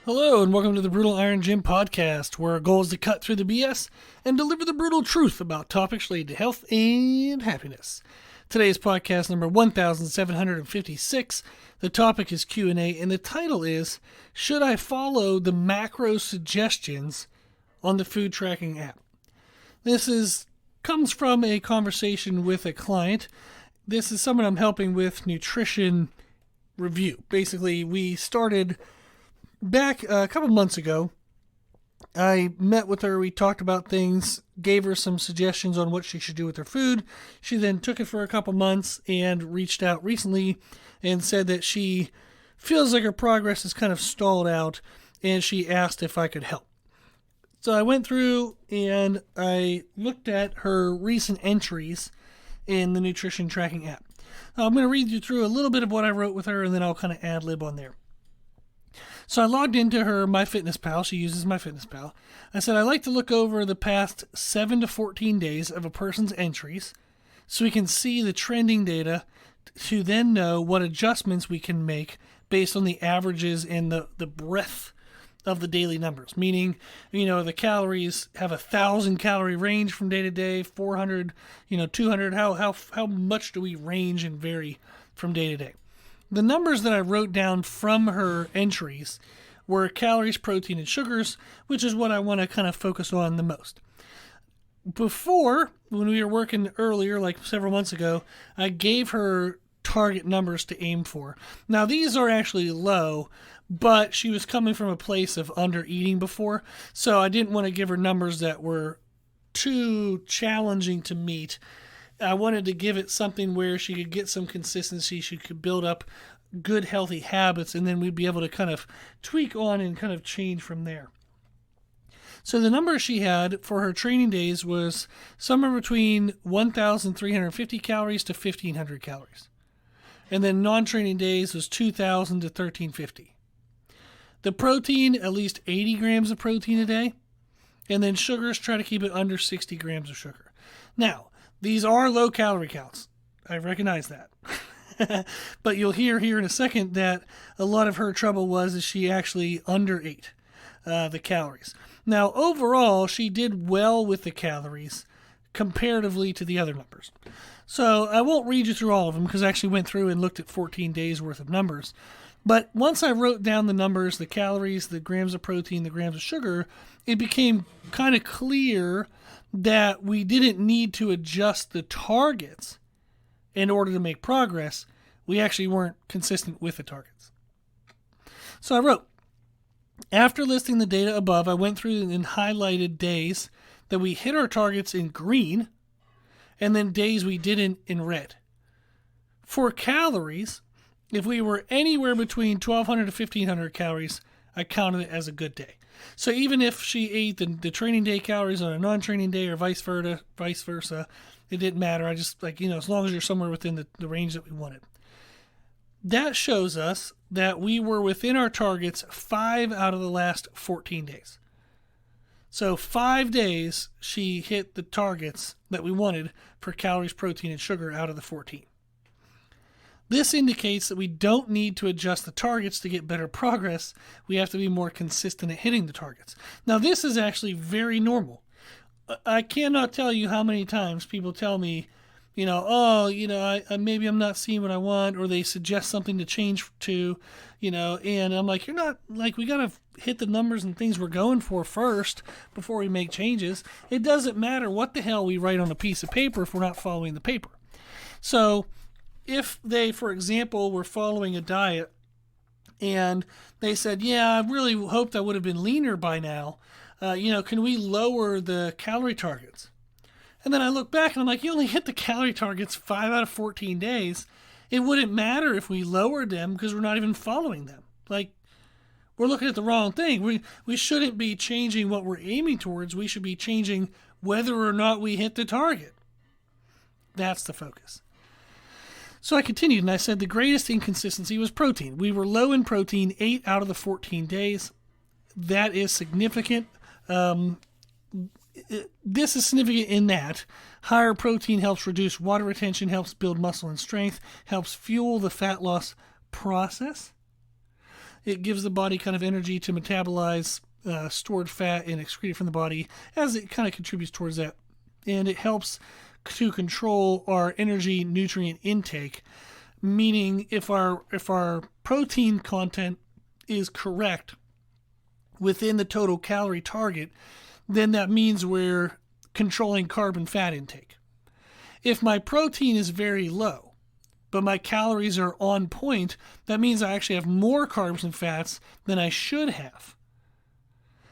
Hello, and welcome to the Brutal Iron Gym podcast, where our goal is to cut through the BS and deliver the brutal truth about topics related to health and happiness. Today's podcast number 1756. The topic is Q&A, and the title is, Should I Follow the Macro Suggestions on the Food Tracking app? This comes from a conversation with a client. This is someone I'm helping with nutrition review. Basically, we started back a couple months ago. I met with her, we talked about things, gave her some suggestions on what she should do with her food. She then took it for a couple months and reached out recently and said that she feels like her progress is kind of stalled out, and she asked if I could help. So I went through and I looked at her recent entries in the nutrition tracking app. I'm going to read you through a little bit of what I wrote with her, and then I'll kind of ad-lib on there. So I logged into her MyFitnessPal. She uses MyFitnessPal. I said, I like to look over the past 7 to 14 days of a person's entries so we can see the trending data to then know what adjustments we can make based on the averages and the breadth of the daily numbers. Meaning, the calories have 1,000 calorie range from day to day, 400, 200. How much do we range and vary from day to day? The numbers that I wrote down from her entries were calories, protein, and sugars, which is what I want to kind of focus on the most. Before, when we were working earlier, like several months ago, I gave her target numbers to aim for. Now, these are actually low, but she was coming from a place of under-eating before, so I didn't want to give her numbers that were too challenging to meet. I wanted to give it something where she could get some consistency, she could build up good, healthy habits, and then we'd be able to kind of tweak on and kind of change from there. So the number she had for her training days was somewhere between 1,350 calories to 1,500 calories. And then non-training days was 2,000 to 1,350. The protein, at least 80 grams of protein a day. And then sugars, try to keep it under 60 grams of sugar. Now, these are low calorie counts. I recognize that. But you'll hear here in a second that a lot of her trouble was she actually underate the calories. Now, overall, she did well with the calories comparatively to the other numbers. So I won't read you through all of them because I actually went through and looked at 14 days worth of numbers. But once I wrote down the numbers, the calories, the grams of protein, the grams of sugar, it became kind of clear that we didn't need to adjust the targets in order to make progress. We actually weren't consistent with the targets. So I wrote, after listing the data above, I went through and highlighted days that we hit our targets in green and then days we didn't in red. For calories, if we were anywhere between 1,200 to 1,500 calories, I counted it as a good day. So even if she ate the training day calories on a non-training day or vice versa, it didn't matter. I just, as long as you're somewhere within the range that we wanted. That shows us that we were within our targets 5 out of the last 14 days. So 5 days she hit the targets that we wanted for calories, protein, and sugar out of the 14. This indicates that we don't need to adjust the targets to get better progress. We have to be more consistent at hitting the targets. Now, this is actually very normal. I cannot tell you how many times people tell me, maybe I'm not seeing what I want, or they suggest something to change to, and I'm like, you're not, we got to hit the numbers and things we're going for first before we make changes. It doesn't matter what the hell we write on a piece of paper if we're not following the paper. So, if they, for example, were following a diet and they said, I really hoped I would have been leaner by now, can we lower the calorie targets? And then I look back and I'm like, you only hit the calorie targets 5 out of 14 days. It wouldn't matter if we lowered them because we're not even following them. We're looking at the wrong thing. We shouldn't be changing what we're aiming towards. We should be changing whether or not we hit the target. That's the focus. So I continued and I said the greatest inconsistency was protein. We were low in protein 8 out of the 14 days. That is significant. This is significant in that higher protein helps reduce water retention, helps build muscle and strength, helps fuel the fat loss process. It gives the body kind of energy to metabolize stored fat and excrete it from the body, as it kind of contributes towards that. And it helps to control our energy nutrient intake, meaning if our protein content is correct within the total calorie target, then that means we're controlling carb and fat intake. If my protein is very low, but my calories are on point, that means I actually have more carbs and fats than I should have.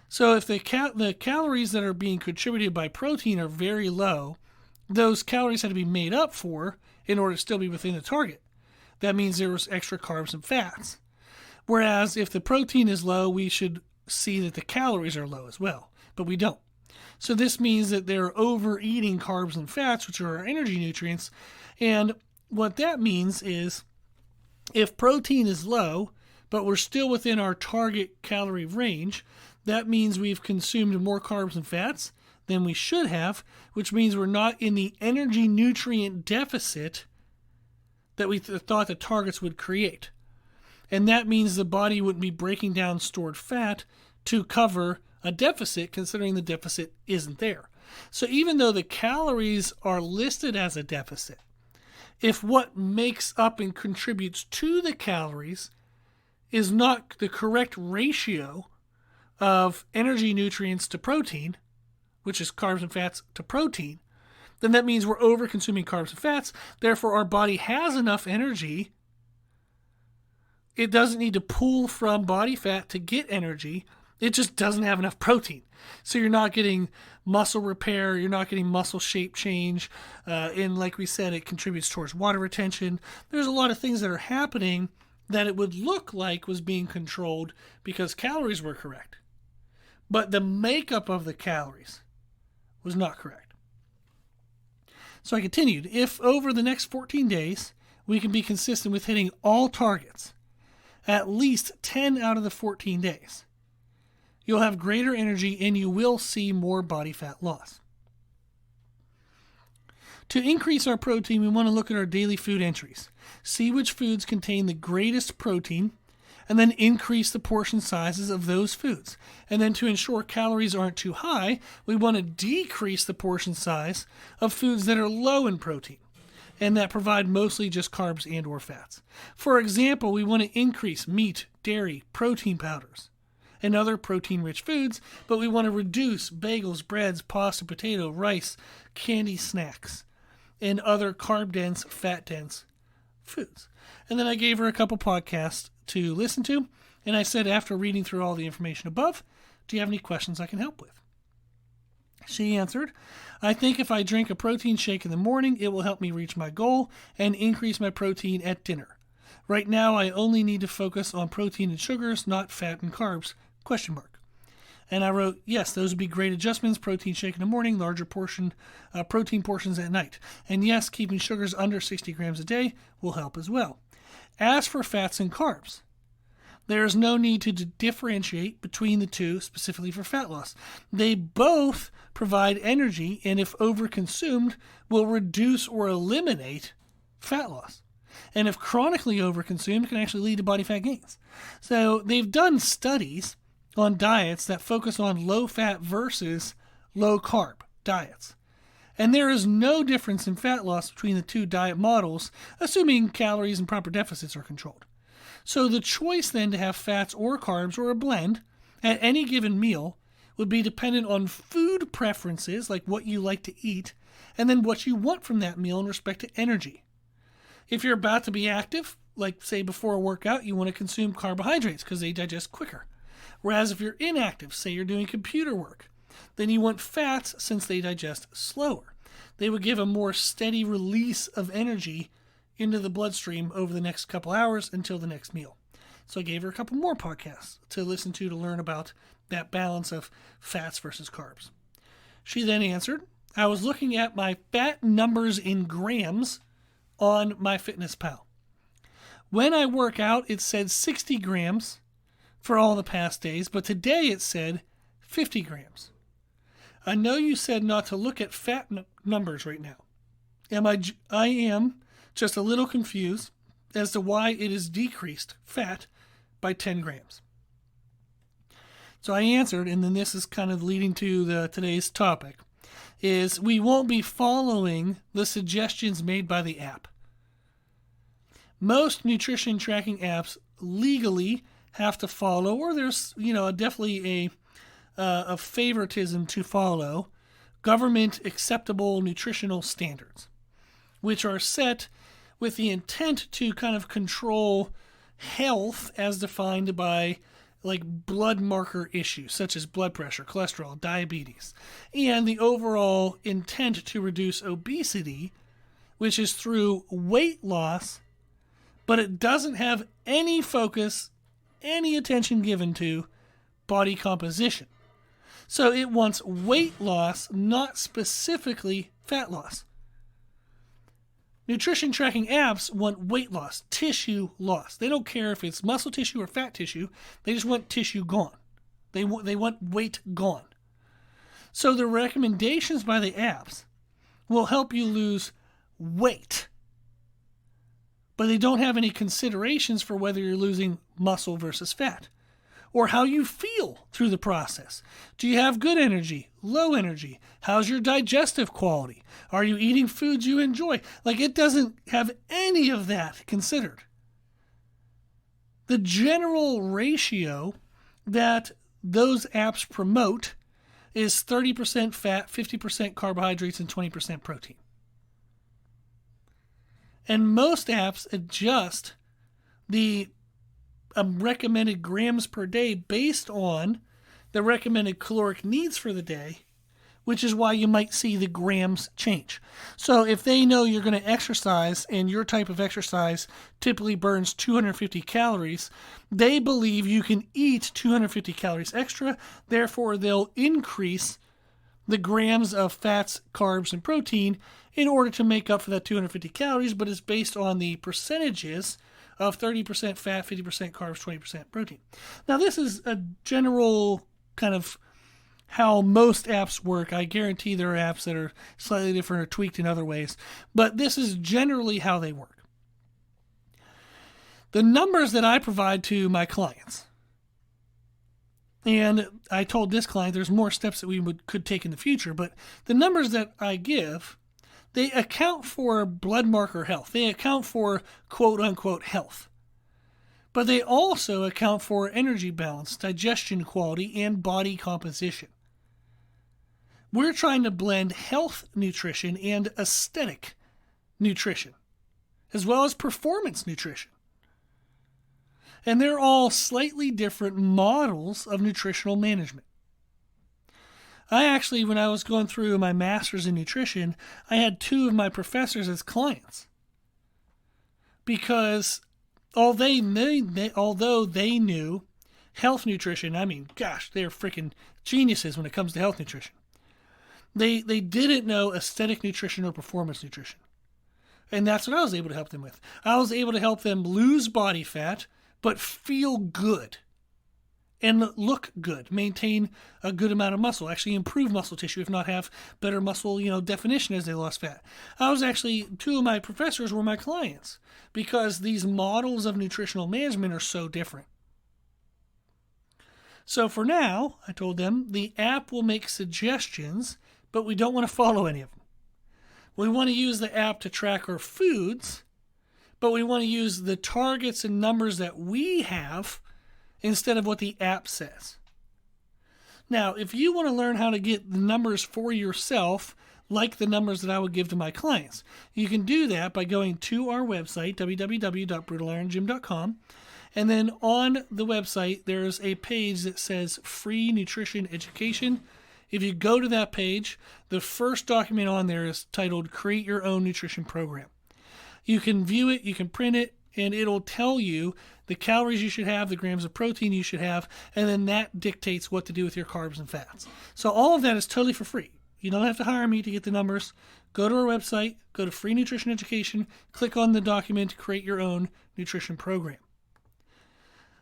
So if the calories that are being contributed by protein are very low, those calories have to be made up for in order to still be within the target. That means there was extra carbs and fats. Whereas if the protein is low, we should see that the calories are low as well, but we don't. So this means that they're overeating carbs and fats, which are our energy nutrients. And what that means is if protein is low, but we're still within our target calorie range, that means we've consumed more carbs and fats than we should have, which means we're not in the energy nutrient deficit that we thought the targets would create. And that means the body wouldn't be breaking down stored fat to cover a deficit, considering the deficit isn't there. So even though the calories are listed as a deficit, if what makes up and contributes to the calories is not the correct ratio of energy nutrients to protein, which is carbs and fats to protein, then that means we're over consuming carbs and fats. Therefore, our body has enough energy. It doesn't need to pull from body fat to get energy. It just doesn't have enough protein. So you're not getting muscle repair. You're not getting muscle shape change. And like we said, it contributes towards water retention. There's a lot of things that are happening that it would look like was being controlled because calories were correct. But the makeup of the calories was not correct. So I continued. If over the next 14 days, we can be consistent with hitting all targets, at least 10 out of the 14 days, you'll have greater energy and you will see more body fat loss. To increase our protein, we want to look at our daily food entries. See which foods contain the greatest protein, and then increase the portion sizes of those foods. And then to ensure calories aren't too high, we want to decrease the portion size of foods that are low in protein and that provide mostly just carbs and or fats. For example, we want to increase meat, dairy, protein powders, and other protein-rich foods, but we want to reduce bagels, breads, pasta, potato, rice, candy snacks, and other carb-dense, fat-dense foods. And then I gave her a couple podcasts to listen to, and I said, after reading through all the information above, do you have any questions I can help with? She answered, I think if I drink a protein shake in the morning, it will help me reach my goal and increase my protein at dinner. Right now, I only need to focus on protein and sugars, not fat and carbs, ? And I wrote, yes, those would be great adjustments. Protein shake in the morning, larger protein portions at night. And yes, keeping sugars under 60 grams a day will help as well. As for fats and carbs, there is no need to differentiate between the two specifically for fat loss. They both provide energy, and if overconsumed, will reduce or eliminate fat loss. And if chronically overconsumed, can actually lead to body fat gains. So they've done studies on diets that focus on low fat versus low carb diets. And there is no difference in fat loss between the two diet models, assuming calories and proper deficits are controlled. So the choice then to have fats or carbs or a blend at any given meal would be dependent on food preferences, like what you like to eat, and then what you want from that meal in respect to energy. If you're about to be active, like say before a workout, you want to consume carbohydrates because they digest quicker. Whereas if you're inactive, say you're doing computer work, then you want fats since they digest slower. They would give a more steady release of energy into the bloodstream over the next couple hours until the next meal. So I gave her a couple more podcasts to listen to learn about that balance of fats versus carbs. She then answered, I was looking at my fat numbers in grams on MyFitnessPal. When I work out, it said 60 grams for all the past days, but today it said 50 grams. I know you said not to look at fat numbers right now. I am just a little confused as to why it is decreased fat by 10 grams. So I answered, and then this is kind of leading to today's topic, is we won't be following the suggestions made by the app. Most nutrition tracking apps legally have to follow, or there's definitely a favoritism to follow, government acceptable nutritional standards, which are set with the intent to kind of control health as defined by like blood marker issues such as blood pressure, cholesterol, diabetes, and the overall intent to reduce obesity, which is through weight loss, but it doesn't have any focus, any attention given to body composition. So it wants weight loss, not specifically fat loss. Nutrition tracking apps want weight loss, tissue loss. They don't care if it's muscle tissue or fat tissue. They just want tissue gone. They want weight gone. So the recommendations by the apps will help you lose weight, but they don't have any considerations for whether you're losing muscle versus fat, or how you feel through the process. Do you have good energy, low energy? How's your digestive quality? Are you eating foods you enjoy? Like, it doesn't have any of that considered. The general ratio that those apps promote is 30% fat, 50% carbohydrates, and 20% protein. And most apps adjust the recommended grams per day based on the recommended caloric needs for the day, which is why you might see the grams change. So if they know you're going to exercise and your type of exercise typically burns 250 calories, they believe you can eat 250 calories extra. Therefore, they'll increase the grams of fats, carbs, and protein in order to make up for that 250 calories, but it's based on the percentages of 30% fat, 50% carbs, 20% protein. Now, this is a general kind of how most apps work. I guarantee there are apps that are slightly different or tweaked in other ways, but this is generally how they work. The numbers that I provide to my clients, and I told this client there's more steps that we could take in the future, but the numbers that I give, they account for blood marker health. They account for quote-unquote health. But they also account for energy balance, digestion quality, and body composition. We're trying to blend health nutrition and aesthetic nutrition, as well as performance nutrition. And they're all slightly different models of nutritional management. I actually, when I was going through my master's in nutrition, I had two of my professors as clients. Because although they knew health nutrition, I mean, gosh, they're freaking geniuses when it comes to health nutrition. They didn't know aesthetic nutrition or performance nutrition. And that's what I was able to help them with. I was able to help them lose body fat, but feel good and look good, maintain a good amount of muscle, actually improve muscle tissue, if not have better muscle, definition as they lost fat. Two of my professors were my clients because these models of nutritional management are so different. So for now, I told them the app will make suggestions, but we don't want to follow any of them. We want to use the app to track our foods, but we want to use the targets and numbers that we have instead of what the app says. Now, if you want to learn how to get the numbers for yourself, like the numbers that I would give to my clients, you can do that by going to our website, www.brutalirongym.com, and then on the website, there's a page that says Free Nutrition Education. If you go to that page, the first document on there is titled Create Your Own Nutrition Program. You can view it, you can print it, and it'll tell you the calories you should have, the grams of protein you should have, and then that dictates what to do with your carbs and fats. So all of that is totally for free. You don't have to hire me to get the numbers. Go to our website, go to Free Nutrition Education, click on the document, Create Your Own Nutrition Program.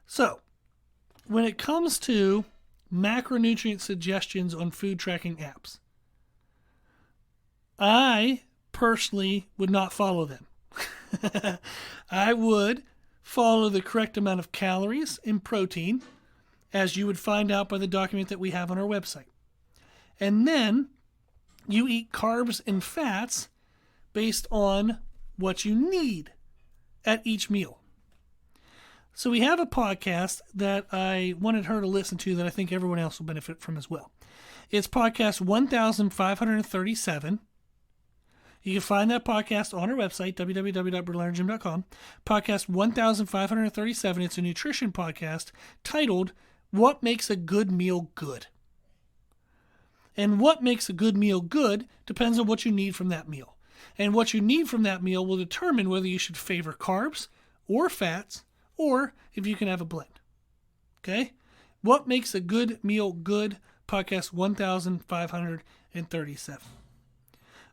So, when it comes to macronutrient suggestions on food tracking apps, I personally would not follow them. I would follow the correct amount of calories and protein, as you would find out by the document that we have on our website. And then you eat carbs and fats based on what you need at each meal. So we have a podcast that I wanted her to listen to that I think everyone else will benefit from as well. It's podcast 1537. You can find that podcast on our website, www.brutalirongym.com. Podcast 1537. It's a nutrition podcast titled, What Makes a Good Meal Good? And what makes a good meal good depends on what you need from that meal. And what you need from that meal will determine whether you should favor carbs or fats, or if you can have a blend. Okay? What makes a good meal good? Podcast 1537.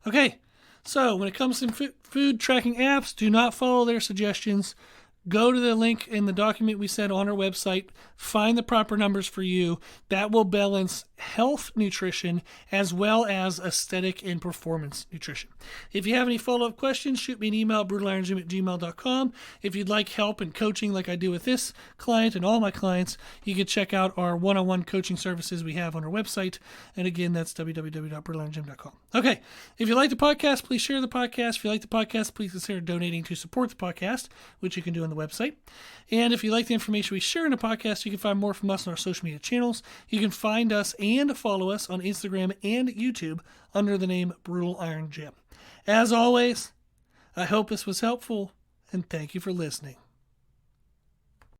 Okay, so when it comes to food tracking apps, do not follow their suggestions. Go to the link in the document we sent on our website. Find the proper numbers for you. That will balance health nutrition as well as aesthetic and performance nutrition. If you have any follow-up questions, shoot me an email at brutalirongym@gmail.com. If you'd like help and coaching like I do with this client and all my clients, you can check out our one-on-one coaching services we have on our website. And again, that's www.brutalirongym.com. Okay, if you like the podcast, please share the podcast. If you like the podcast, please consider donating to support the podcast, which you can do on the website. And if you like the information we share in the podcast, you can find more from us on our social media channels. You can find us and follow us on Instagram and YouTube under the name Brutal Iron Gym. As always, I hope this was helpful, and thank you for listening.